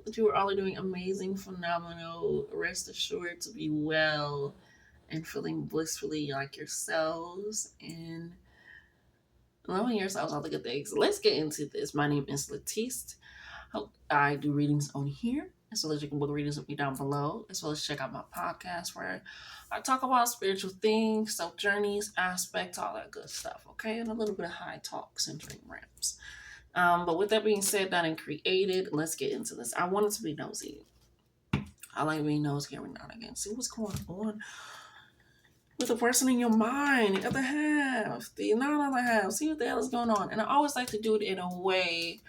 that you are all doing amazing, phenomenal. Rest assured to be well and feeling blissfully like yourselves and loving yourselves, all the good things. Let's get into this. My name is Latiste. I do readings on here, as well as you can book readings with me down below, as well as check out my podcast where I talk about spiritual things, self journeys, aspects, all that good stuff, okay? And a little bit of high talks and dream ramps. But with that being said, done and created, let's get into this. I wanted to be nosy. I like being nosy every now and again. See what's going on with the person in your mind, the other half, the non-other half. See what the hell is going on. And I always like to do it in a way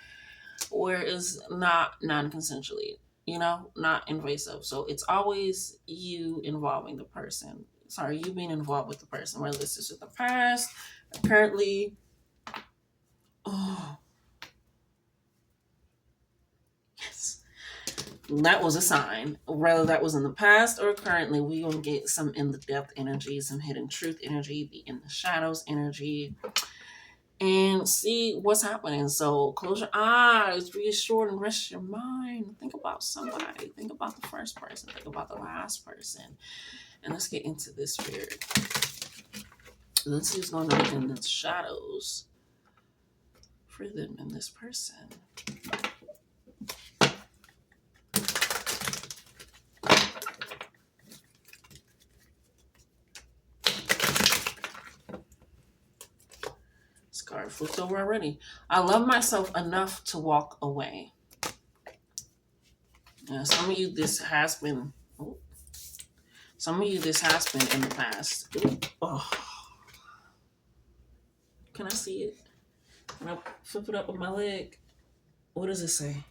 where it's not non-consensually, not invasive. So it's always you involving the person. Sorry, you being involved with the person, whether this is with the past, currently. Oh, yes. That was a sign. Whether that was in the past or currently, we gonna get some in the depth energy, some hidden truth energy, the in the shadows energy, and see what's happening. So close your eyes, be assured, and rest your mind. Think about somebody. Think about the first person. Think about the last person. And let's get into this spirit. Let's see what's going on in the shadows for them and this person. Card flipped over already. I love myself enough to walk away. Yeah, some of you this has been. Oh, some of you this has been in the past. Oh, can I see it? Can I flip it up with my leg? What does it say?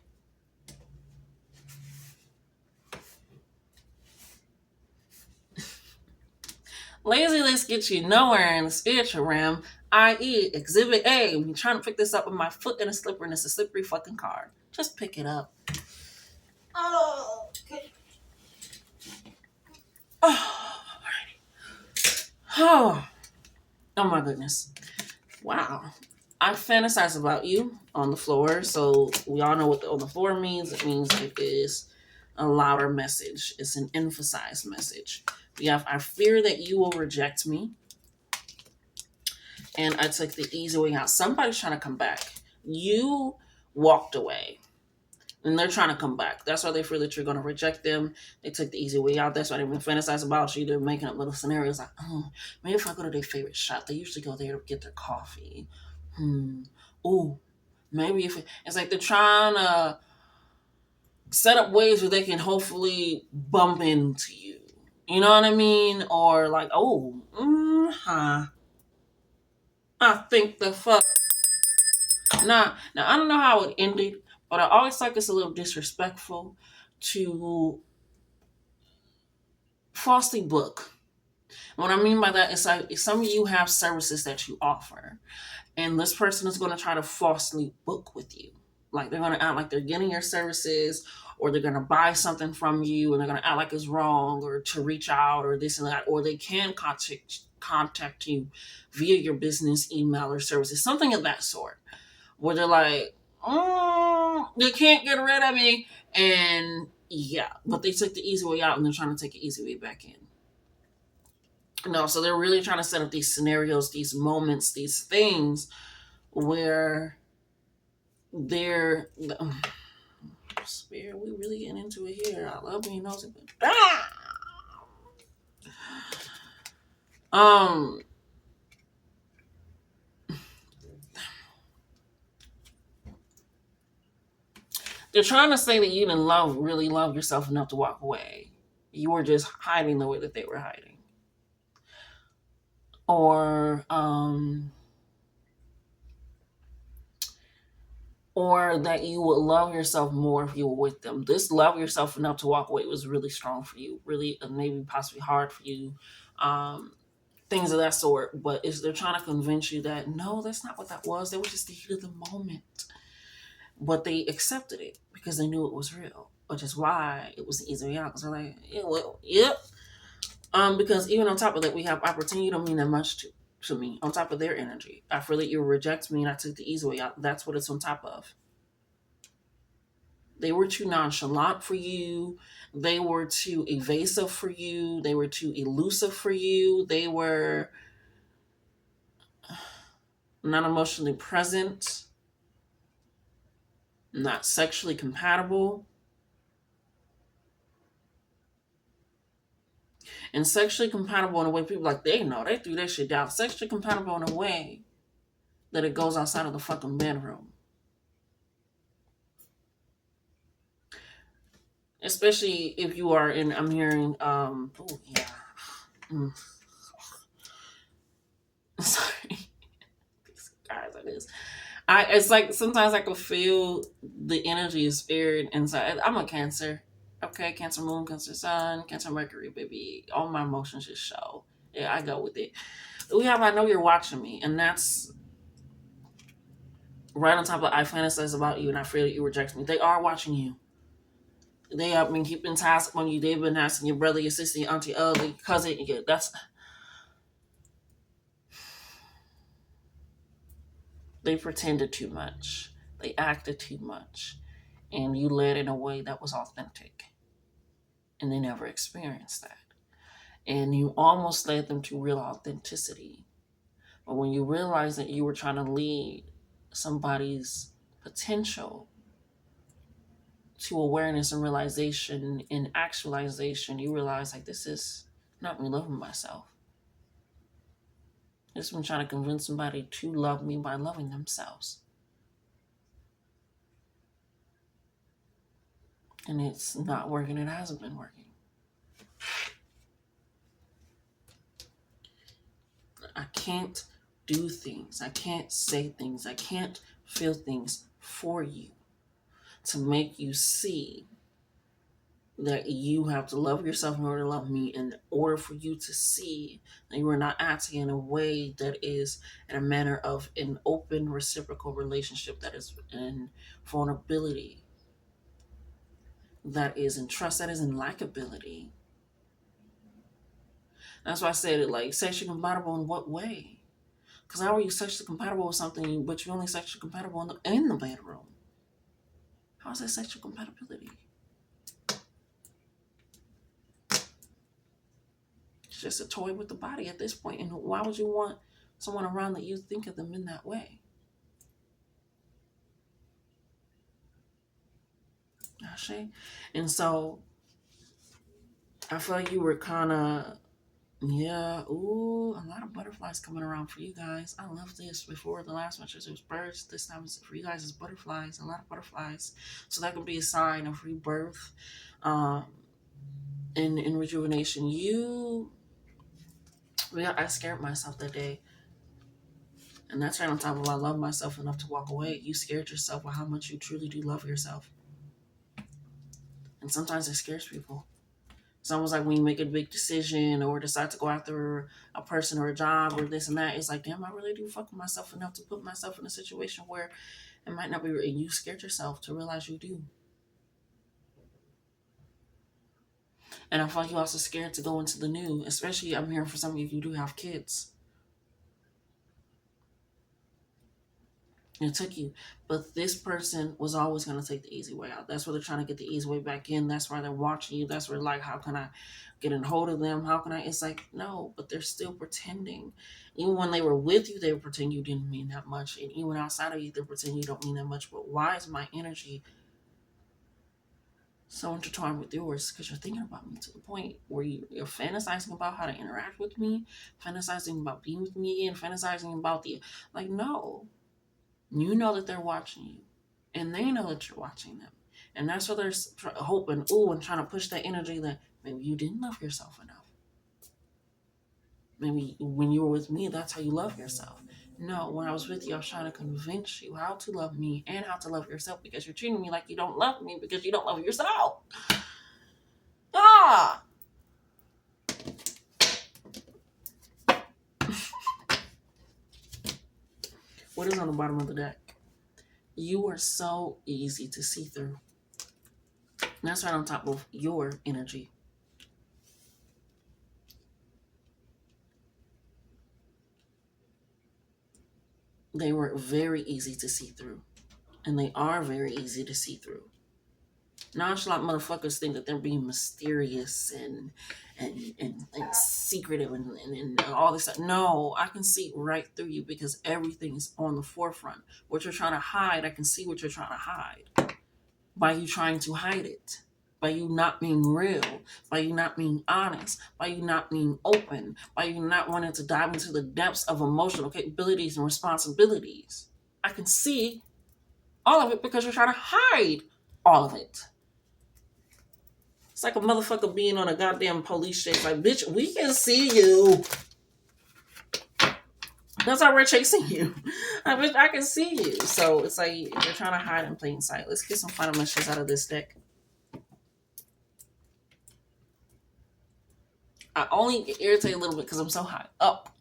Laziness gets you nowhere in the spiritual realm, i.e., Exhibit A. I'm trying to pick this up with my foot in a slipper, and it's a slippery fucking card. Just pick it up. Oh, okay. Oh, oh, oh my goodness. Wow. I fantasize about you on the floor. So we all know what on the floor means. It means it is a louder message. It's an emphasized message. We have, I fear that you will reject me. And I took the easy way out. Somebody's trying to come back. You walked away. And they're trying to come back. That's why they feel that you're going to reject them. They took the easy way out. That's why they even fantasize about you. They're making up little scenarios like, oh, maybe if I go to their favorite shop, they usually go there to get their coffee. Oh, maybe if it's like they're trying to set up ways where they can hopefully bump into you. You know what I mean? Or like, oh, I think the fuck. Now I don't know how it ended, but I always like it's a little disrespectful to falsely book. What I mean by that is like some of you have services that you offer, and this person is going to try to falsely book with you. Like they're going to act like they're getting your services, or they're going to buy something from you, and they're going to act like it's wrong, or to reach out, or this and that, or they can contact you via your business email or services, something of that sort, where they're like, they can't get rid of me, and yeah, but they took the easy way out, and they're trying to take the easy way back in. No, so they're really trying to set up these scenarios, these moments, these things where they're spirit. We really getting into it here. I love being nosy, but they're trying to say that you didn't really love yourself enough to walk away. You were just hiding the way that they were hiding, or that you would love yourself more if you were with them. This love yourself enough to walk away was really strong for you, really, maybe possibly hard for you, things of that sort. But they're trying to convince you that no, that's not what that was. That was just the heat of the moment. But they accepted it because they knew it was real, which is why it was the easy way out. Because they're like, yeah, well, yep. Because even on top of that, we have opportunity. Don't mean that much to me. On top of their energy, I feel that you reject me, and I took the easy way out. That's what it's on top of. They were too nonchalant for you. They were too evasive for you. They were too elusive for you. They were not emotionally present, not sexually compatible. And sexually compatible in a way people like, they know, they threw that shit down. Sexually compatible in a way that it goes outside of the fucking bedroom. Especially if you are in, I'm hearing, oh yeah. Sorry. These guys are this. It's like sometimes I can feel the energy of spirit inside. I'm a Cancer. Okay, Cancer moon, Cancer sun, Cancer Mercury, baby. All my emotions just show. Yeah, I go with it. We have I know you're watching me, and that's right on top of I fantasize about you and I fear that you reject me. They are watching you. They have been keeping tabs on you. They've been asking your brother, your sister, your auntie, your cousin. That's they pretended too much. They acted too much, and you led in a way that was authentic, and they never experienced that. And you almost led them to real authenticity. But when you realize that you were trying to lead somebody's potential to awareness and realization and actualization, you realize like this is not me loving myself. It's been trying to convince somebody to love me by loving themselves. And it's not working, it hasn't been working. I can't do things, I can't say things, I can't feel things for you to make you see that you have to love yourself in order to love me, in order for you to see that you are not acting in a way that is in a manner of an open reciprocal relationship, that is in vulnerability, that is in trust, that is in likability. That's why I said it like sexually compatible in what way? Because how are you sexually compatible with something but you're only sexually compatible in the bedroom? How is that sexual compatibility? It's just a toy with the body at this point. And why would you want someone around that you think of them in that way? Ashe? And so I feel like you were kind of, yeah, ooh, a lot of butterflies coming around for you guys. I love this. Before the last one, it was birds. This time for you guys, it's butterflies, a lot of butterflies. So that could be a sign of rebirth um, and rejuvenation. I scared myself that day. And that's right on top of I love myself enough to walk away. You scared yourself with how much you truly do love yourself. And sometimes it scares people. It's almost like when you make a big decision or decide to go after a person or a job or this and that, it's like, damn, I really do fuck with myself enough to put myself in a situation where it might not be, and you scared yourself to realize you do. And I feel like you're also scared to go into the new, especially I'm hearing for some of you, you do have kids. It took you. But this person was always going to take the easy way out. That's why they're trying to get the easy way back in. That's why they're watching you. That's where, like, how can I get in hold of them? How can I? It's like, no, but they're still pretending. Even when they were with you, they would pretend you didn't mean that much. And even outside of you, they pretend you don't mean that much. But why is my energy so intertwined with yours? Because you're thinking about me to the point where you're fantasizing about how to interact with me, fantasizing about being with me again, fantasizing about like, no. You know that they're watching you, and they know that you're watching them, and that's what they're hoping, and trying to push that energy that maybe you didn't love yourself enough. Maybe when you were with me, that's how you love yourself. No, when I was with you, I was trying to convince you how to love me and how to love yourself, because you're treating me like you don't love me because you don't love yourself. Ah! What is on the bottom of the deck? You are so easy to see through. And that's right on top of your energy. They were very easy to see through. And they are very easy to see through. Nonchalant motherfuckers think that they're being mysterious and secretive and all this stuff. No, I can see right through you because everything is on the forefront. What you're trying to hide, I can see what you're trying to hide by you trying to hide it, by you not being real, by you not being honest, by you not being open, by you not wanting to dive into the depths of emotional capabilities and responsibilities. I can see all of it because you're trying to hide all of it. It's like a motherfucker being on a goddamn police chase. Like, bitch, we can see you. That's why we're chasing you. Bitch, I can see you. So it's like you're trying to hide in plain sight. Let's get some final messages out of this deck. I only get irritated a little bit because I'm so high up.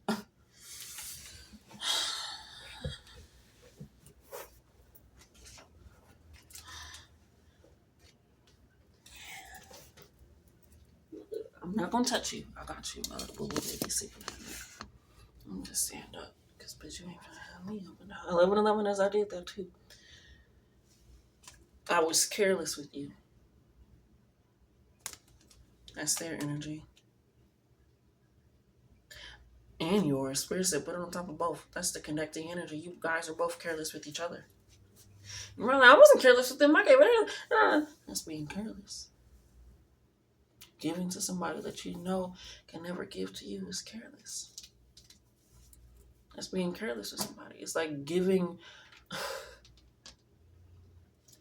I'm not gonna touch you. I got you, mother boo boo baby sleeping. Let me just stand up. Because bitch, you ain't gonna have me up and down. 11 as I did that too. I was careless with you. That's their energy. And yours. Spirit said put it on top of both. That's the connecting energy. You guys are both careless with each other. Really, I wasn't careless with them. I gave it. That's being careless. Giving to somebody that you know can never give to you is careless. That's being careless with somebody. It's like giving.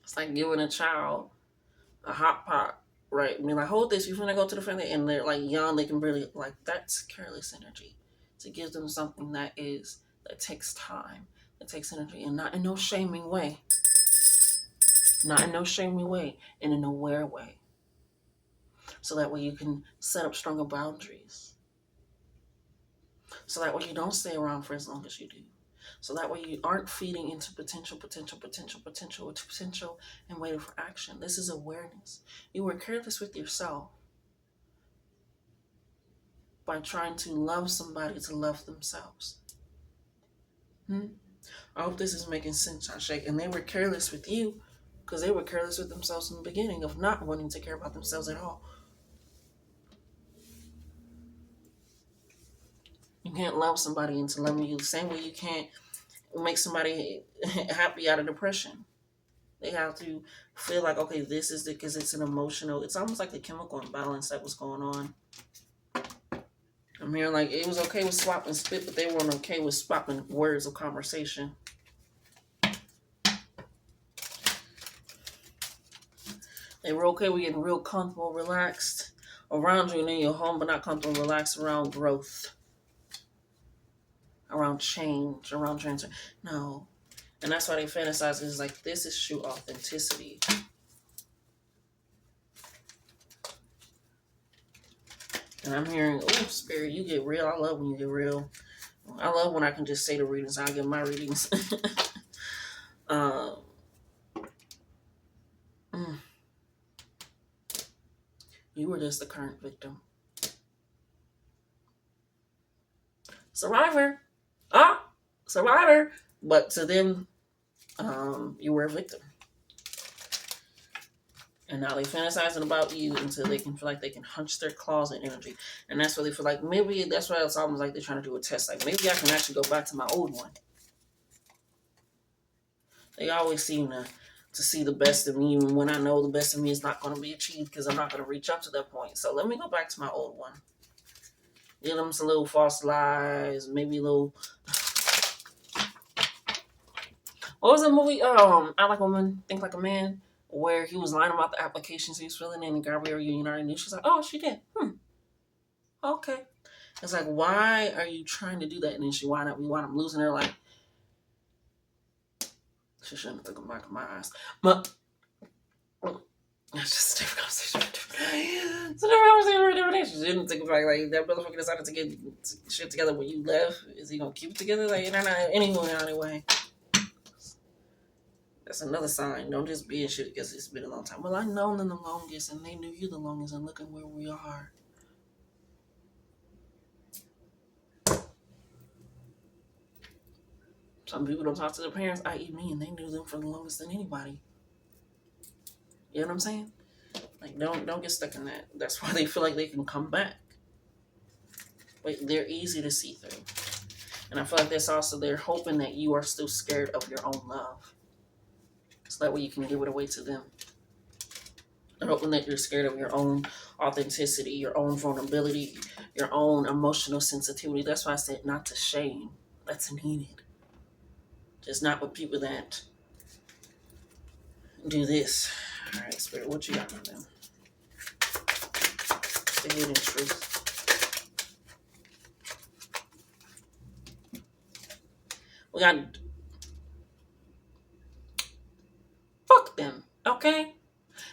It's like giving a child a hot pot, right? I mean, like, hold this. You're gonna go to the family, and they're like young. They can really like that's careless energy. To give them something that takes time, that takes energy, and not in no shaming way. Not in no shaming way, in an aware way. So that way you can set up stronger boundaries. So that way you don't stay around for as long as you do. So that way you aren't feeding into potential, and waiting for action. This is awareness. You were careless with yourself by trying to love somebody to love themselves. I hope this is making sense, Ashek. And they were careless with you because they were careless with themselves in the beginning of not wanting to care about themselves at all. You can't love somebody into loving you the same way you can't make somebody happy out of depression. They have to feel like, okay, this is because it's an emotional, it's almost like a chemical imbalance that was going on. I'm hearing like it was okay with swapping spit, but they weren't okay with swapping words of conversation. They were okay with getting real comfortable, relaxed around you and in your home, but not comfortable, relaxed around growth, around change, around transfer. No. And that's why they fantasize. It's like, this is true authenticity. And I'm hearing, oh, Spirit, you get real. I love when you get real. I love when I can just say the readings. I'll get my readings. You were just the current victim. Survivor. Survivor. But to them, you were a victim. And now they're fantasizing about you until they can feel like they can hunch their claws in energy. And that's what they feel like. Maybe that's why it's almost like they're trying to do a test. Like, maybe I can actually go back to my old one. They always seem to see the best of me, even when I know the best of me is not going to be achieved because I'm not going to reach up to that point. So let me go back to my old one. Give them some little false lies, maybe a little... What was the movie? I Like a Woman, Think Like a Man, where he was lying about the applications he was filling in, and Gabrielle Union already knew. She's like, oh, she did. Okay. It's like, why are you trying to do that? And then we wind up losing her. Like, she shouldn't have taken back in my eyes. But that's just a different conversation. It's a different conversation. She didn't take it back. Like, that motherfucker decided to get shit together when you left. Is he gonna keep it together? Like, anyway. That's another sign. Don't just be in shit because it's been a long time. Well, I've known them the longest, and they knew you the longest, and look at where we are. Some people don't talk to their parents, i.e. me, and they knew them for the longest than anybody. You know what I'm saying? Like, don't get stuck in that. That's why they feel like they can come back. But they're easy to see through. And I feel like that's also they're hoping that you are still scared of your own love. So that way you can give it away to them. They're hoping that you're scared of your own authenticity, your own vulnerability, your own emotional sensitivity. That's why I said not to shame. That's needed. Just not with people that do this. All right, Spirit, what you got for them? The hidden truth. We got fuck them, okay?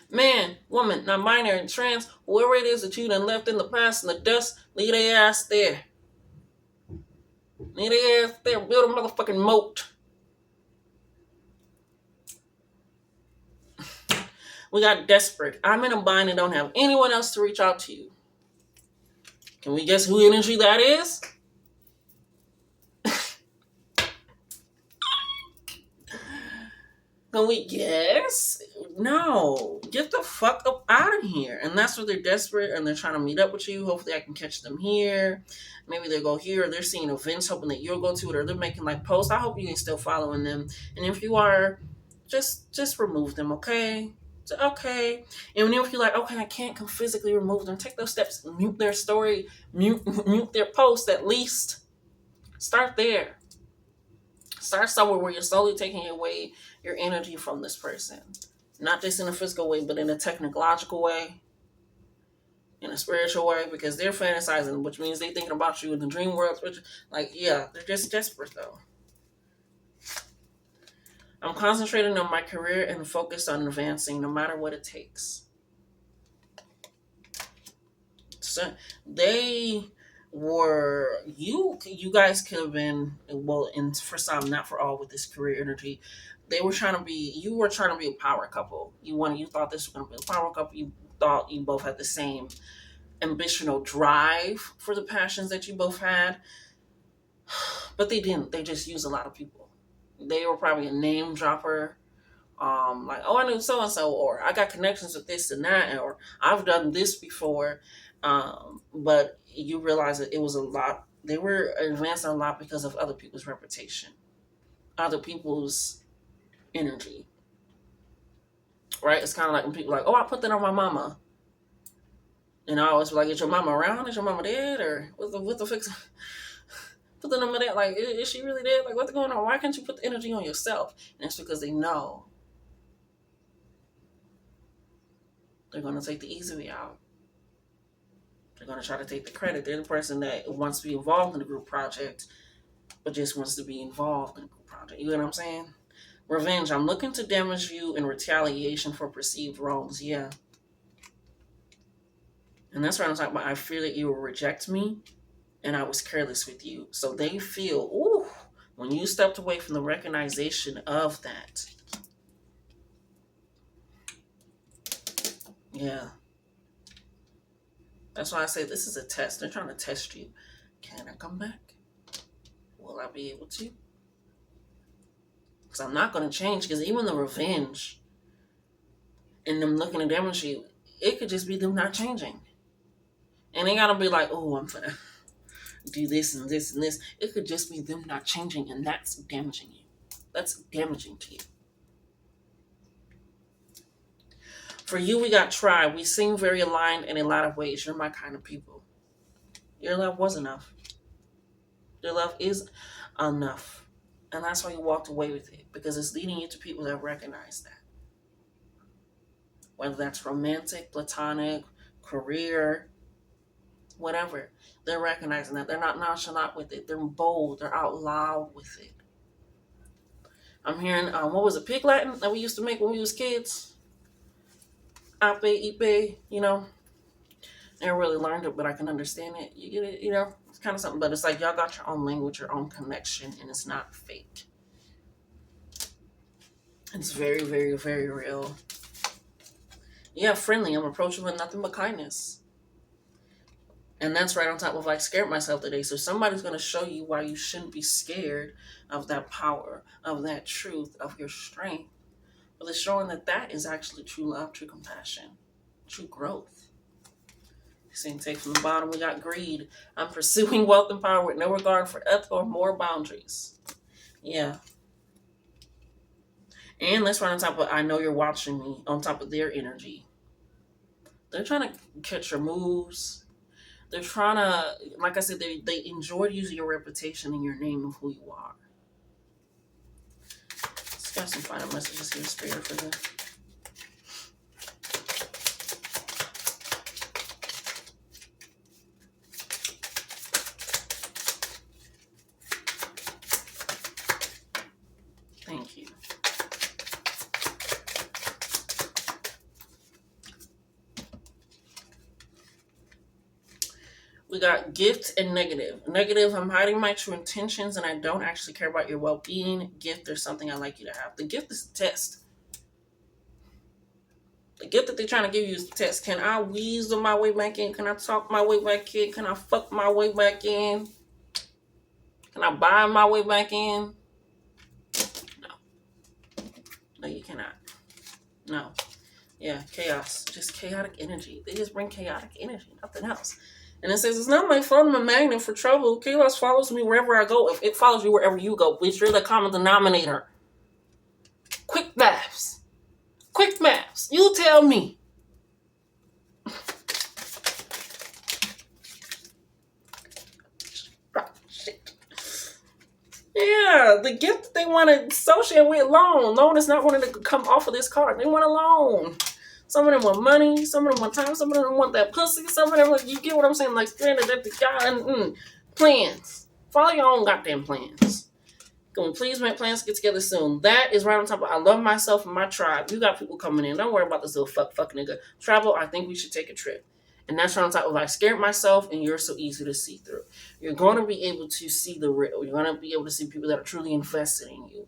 Man, woman, non-binary, trans, whoever it is that you done left in the past in the dust, leave their ass there. Leave their ass there. Build a motherfucking moat. We got desperate. I'm in a bind and don't have anyone else to reach out to you. Can we guess who energy that is? Can we guess? No. Get the fuck up out of here. And that's what they're desperate and they're trying to meet up with you. Hopefully I can catch them here. Maybe they'll go here or they're seeing events hoping that you'll go to it or they're making like posts. I hope you ain't still following them. And if you are, just remove them, okay? Okay. And if you're like, okay, I can't come physically remove them, take those steps, mute their story, mute their post at least. Start there. Start somewhere where you're slowly taking away your energy from this person. Not just in a physical way, but in a technological way, in a spiritual way, because they're fantasizing, which means they're thinking about you in the dream world. Like, yeah, they're just desperate, though. I'm concentrating on my career and focused on advancing no matter what it takes. So they were you guys could have been, well, and for some, not for all, with this career energy, you were trying to be a power couple. You thought this was going to be a power couple. You thought you both had the same ambitional drive for the passions that you both had, but they didn't. They just used a lot of people. They were probably a name dropper, like, oh, I knew so and so, or I got connections with this and that, or I've done this before. But you realize that it was a lot. They were advancing a lot because of other people's reputation, other people's energy. Right? It's kind of like when people are like, oh, I put that on my mama. And I always be like, is your mama around? Is your mama dead? Or what the fix? Put the number there. Like, is she really dead? Like, what's going on? Why can't you put the energy on yourself? And it's because they know they're going to take the easy way out. They're going to try to take the credit. They're the person that wants to be involved in the group project, but just wants to be involved in the group project. You know what I'm saying? Revenge. I'm looking to damage you in retaliation for perceived wrongs. Yeah. And that's what I'm talking about. I fear that you will reject me and I was careless with you. So they feel, ooh, when you stepped away from the recognition of that. Yeah. That's why I say this is a test. They're trying to test you. Can I come back? Will I be able to? Because I'm not going to change. Because even the revenge and them looking to damage you, it could just be them not changing. And they got to be like, oh, I'm going to do this and this and this. It could just be them not changing, and that's damaging you. That's damaging to you. For you, we got tried. We seem very aligned in a lot of ways. You're my kind of people. Your love was enough. Your love is enough. And that's why you walked away with it. Because it's leading you to people that recognize that. Whether that's romantic, platonic, career, whatever. They're recognizing that. They're not nonchalant with it. They're bold. They're out loud with it. I'm hearing, what was it, Pig Latin that we used to make when we was kids? Ape, ipe, you know. Never really learned it, but I can understand it. You get it, you know. It's kind of something, but it's like y'all got your own language, your own connection, and it's not fake. It's very, very, very real. Yeah, friendly. I'm approachable with nothing but kindness. And that's right on top of, like, scared myself today. So somebody's going to show you why you shouldn't be scared of that power, of that truth, of your strength. But it's showing that that is actually true love, true compassion, true growth. Same take from the bottom, we got greed. I'm pursuing wealth and power with no regard for ethical or moral boundaries. Yeah. And let's right on top of I know you're watching me, on top of their energy. They're trying to catch your moves. They're trying to, like I said, they enjoy using your reputation and your name of who you are. Let's got some final messages here, Spirit, for them. Thank you. We got gift and negative. Negative, I'm hiding my true intentions and I don't actually care about your well-being. Gift, there's something I'd like you to have. The gift is the test. The gift that they're trying to give you is the test. Can I weasel my way back in? Can I talk my way back in? Can I fuck my way back in? Can I buy my way back in? No. No, you cannot. No. Yeah, chaos. Just chaotic energy. They just bring chaotic energy, nothing else. And it says, it's not my fault I'm a magnet for trouble. Chaos follows me wherever I go. If it follows you wherever you go, which you're the common denominator. Quick maths. Quick maths. You tell me. Shit. Yeah, the gift that they want to associate with loan. Loan is not wanting to come off of this card. They want a loan. Some of them want money, some of them want time, some of them want that pussy, some of them, like, you get what I'm saying? Like, stranded at the guy, plans. Follow your own goddamn plans. Can we please make plans to get together soon? That is right on top of, I love myself and my tribe. You got people coming in. Don't worry about this little fuck nigga. Travel, I think we should take a trip. And that's right on top of, I scared myself and you're so easy to see through. You're going to be able to see the real. You're going to be able to see people that are truly invested in you.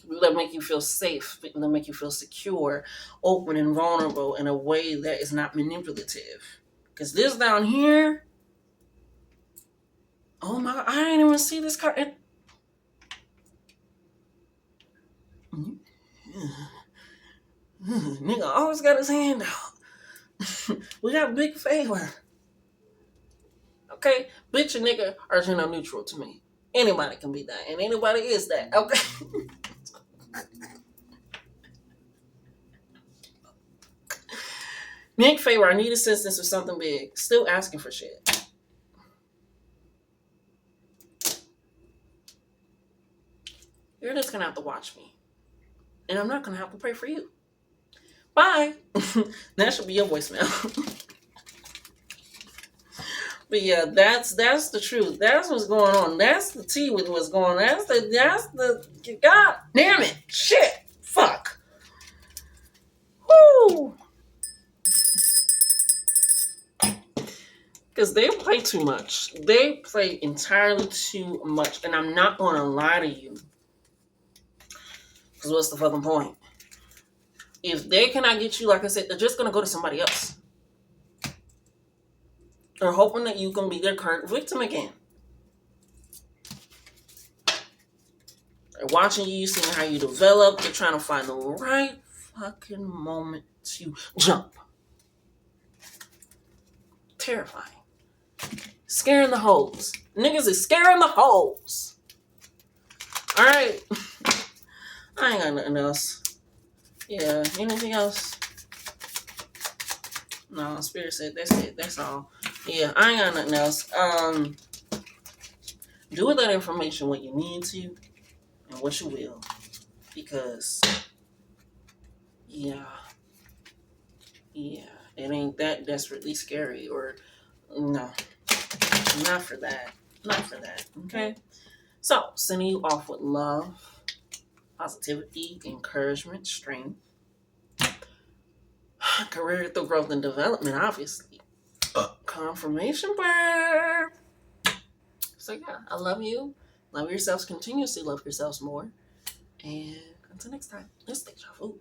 People that make you feel safe, people that make you feel secure, open and vulnerable in a way that is not manipulative. Because this down here, oh my God, I didn't even see this card. Nigga always got his hand out. We got big favor. Okay? Bitch and nigga are gender neutral to me. Anybody can be that, and anybody is that. Okay? Big favor, I need assistance with something big. Still asking for shit. You're just gonna have to watch me. And I'm not gonna have to pray for you. Bye. That should be your voicemail. But yeah, that's the truth. That's what's going on. That's the tea with what's going on. That's the God damn it. Shit. Fuck. Woo. Because they play too much. They play entirely too much. And I'm not going to lie to you. Because what's the fucking point? If they cannot get you, like I said, they're just going to go to somebody else. They're hoping that you can be their current victim again. They're watching you, seeing how you develop. They're trying to find the right fucking moment to jump. Terrifying. Scaring the hoes. Niggas is scaring the hoes. Alright. I ain't got nothing else. Yeah, anything else? No, Spirit said that's it. That's all. Yeah, I ain't got nothing else. Do with that information what you need to and what you will. Because, yeah, it ain't that desperately scary or, no, not for that. Not for that, okay? So, sending you off with love, positivity, encouragement, strength, career through growth and development, obviously. Confirmation bird. So yeah, I love you. Love yourselves continuously. Love yourselves more. And until next time, let's deja vu.